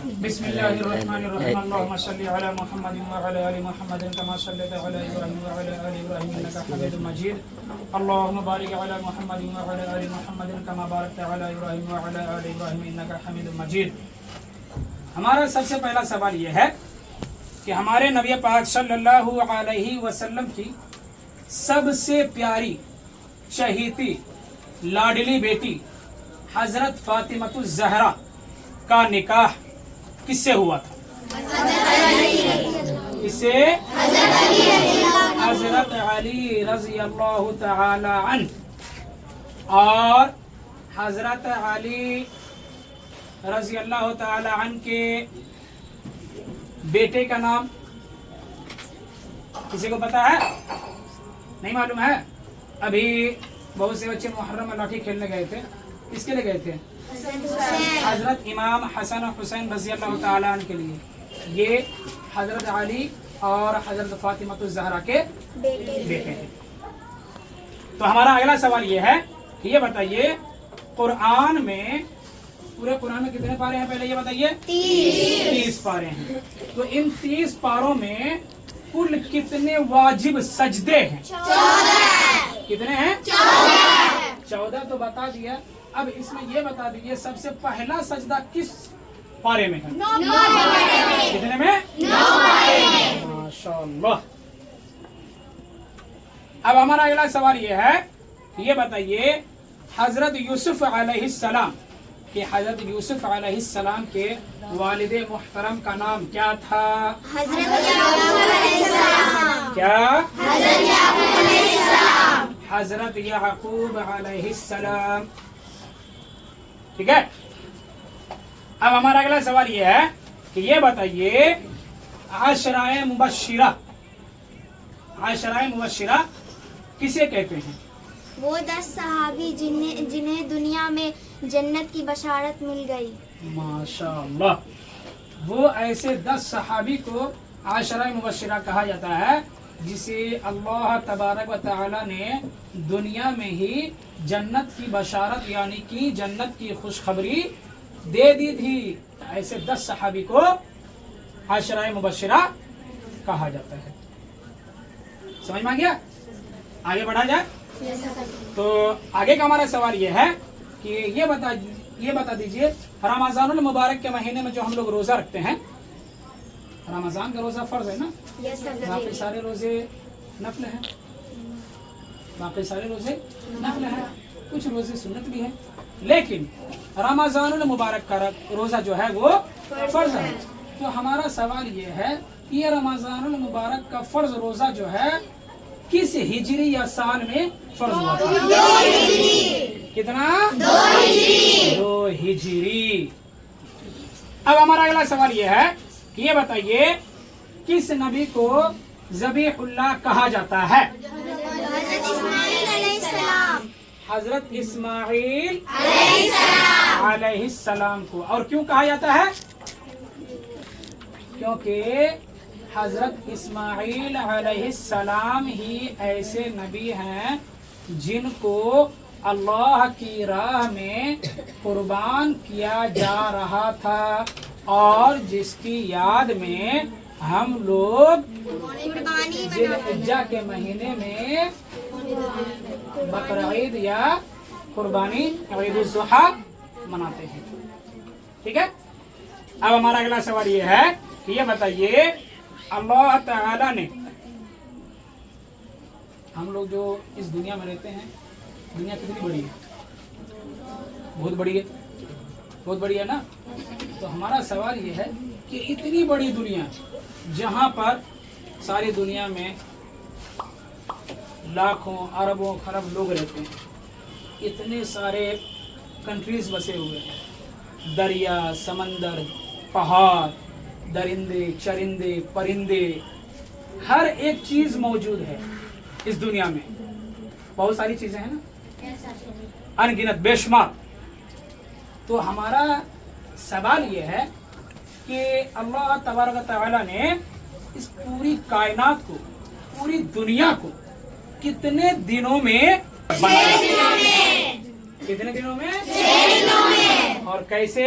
بسم الله الرحمن الرحيم اللهم صل على محمد وعلى آل محمد كما صليت على إبراهيم وعلى آل إبراهيم إنك حميد مجيد اللهم بارك على محمد وعلى آل محمد كما باركت على إبراهيم وعلى آل إبراهيم إنك حميد مجيد. ہمارا سب سے پہلا سوال یہ ہے کہ ہمارے نبی پاک صلی اللہ علیہ وسلم کی سب سے پیاری چہیتی لاڈلی بیٹی حضرت فاطمۃ الزہرا کا نکاح کس سے ہوا تھا؟ اسے حضرت علی رضی اللہ تعالی عنہ اور حضرت علی رضی اللہ تعالی عنہ کے بیٹے کا نام کسی کو پتا ہے؟ نہیں معلوم ہے؟ ابھی بہت سے بچے محرم میں لاٹھی کھیلنے گئے تھے. کس کے لیے گئے تھے؟ حضرت امام حسن و حسین رضی اللہ تعالیٰ عنہ کے لیے. یہ حضرت علی اور حضرت فاطمۃ الزہرا کے بیٹے ہیں. تو ہمارا اگلا سوال یہ ہے کہ یہ بتائیے قرآن میں پورے قرآن میں کتنے پارے ہیں؟ پہلے یہ بتائیے. 30 پارے ہیں. تو ان 30 پاروں میں کل کتنے واجب سجدے ہیں؟ 14. کتنے ہیں؟ 14 تو بتا دیا. اب اس میں یہ بتا دیجیے سب سے پہلا سجدہ کس پارے میں ہے؟ 9 پارے. کتنے میں؟ 9 پارے میں. ماشاءاللہ. اب ہمارا اگلا سوال یہ ہے کہ یہ بتائیے حضرت یوسف علیہ السلام کہ حضرت یوسف علیہ السلام کے والد محترم کا نام کیا تھا؟ حضرت یعقوب علیہ السلام. کیا؟ حضرت یعقوب علیہ السلام. حضرت یعقوب علیہ السلام. ٹھیک ہے. اب ہمارا اگلا سوال یہ ہے کہ یہ بتائیے عشرۂ مبشرہ کسے کہتے ہیں؟ وہ 10 صحابی جنہیں دنیا میں جنت کی بشارت مل گئی. ماشاءاللہ. وہ ایسے 10 صحابی کو عشرۂ مبشرہ کہا جاتا ہے جسے اللہ تبارک و تعالی نے دنیا میں ہی جنت کی بشارت یعنی کہ جنت کی خوشخبری دے دی تھی. ایسے 10 صحابی کو عشرۂ مبشرہ کہا جاتا ہے. سمجھ میں آ گیا؟ آگے بڑھا جائے. تو آگے کا ہمارا سوال یہ ہے کہ یہ بتا دیجئے رمضان المبارک کے مہینے میں جو ہم لوگ روزہ رکھتے ہیں، رمضان کا روزہ فرض ہے نا؟ باقی سارے روزے نفل ہیں. کچھ روزے سنت بھی ہیں، لیکن رمضان المبارک کا روزہ جو ہے وہ فرض ہے. تو ہمارا سوال یہ ہے کہ یہ رمضان المبارک کا فرض روزہ جو ہے کس ہجری یا سال میں فرض ہوا تھا؟ 2 ہجری. کتنا؟ 2 ہجری. اب ہمارا اگلا سوال یہ ہے کہ یہ بتائیے کس نبی کو ذبیح اللہ کہا جاتا ہے؟ حضرت اسماعیل علیہ السلام کو. اور کیوں کہا جاتا ہے؟ کیونکہ حضرت اسماعیل علیہ السلام ہی ایسے نبی ہیں جن کو اللہ کی راہ میں قربان کیا جا رہا تھا اور جس کی یاد میں ہم لوگ ذی الحجہ کے مہینے میں بقرعید یا قربانی عید الاضحیٰ مناتے ہیں. ٹھیک ہے. اب ہمارا اگلا سوال یہ ہے کہ یہ بتائیے اللہ تعالی نے ہم لوگ جو اس دنیا میں رہتے ہیں، دنیا کتنی بڑی ہے؟ بہت بڑی ہے نا. تو ہمارا سوال یہ ہے کہ اتنی بڑی دنیا جہاں پر ساری دنیا میں لاکھوں اربوں خرب لوگ رہتے ہیں، اتنے سارے کنٹریز بسے ہوئے ہیں، دریا سمندر پہاڑ درندے چرندے پرندے ہر ایک چیز موجود ہے اس دنیا میں. بہت ساری چیزیں ہیں نا، ان گنت بے شمار. تو ہمارا سوال یہ ہے کہ اللہ تبارک و تعالی نے اس پوری کائنات کو، پوری دنیا کو کتنے دنوں میں بنایا؟ کتنے دنوں میں؟ 6 دنوں میں. اور کیسے؟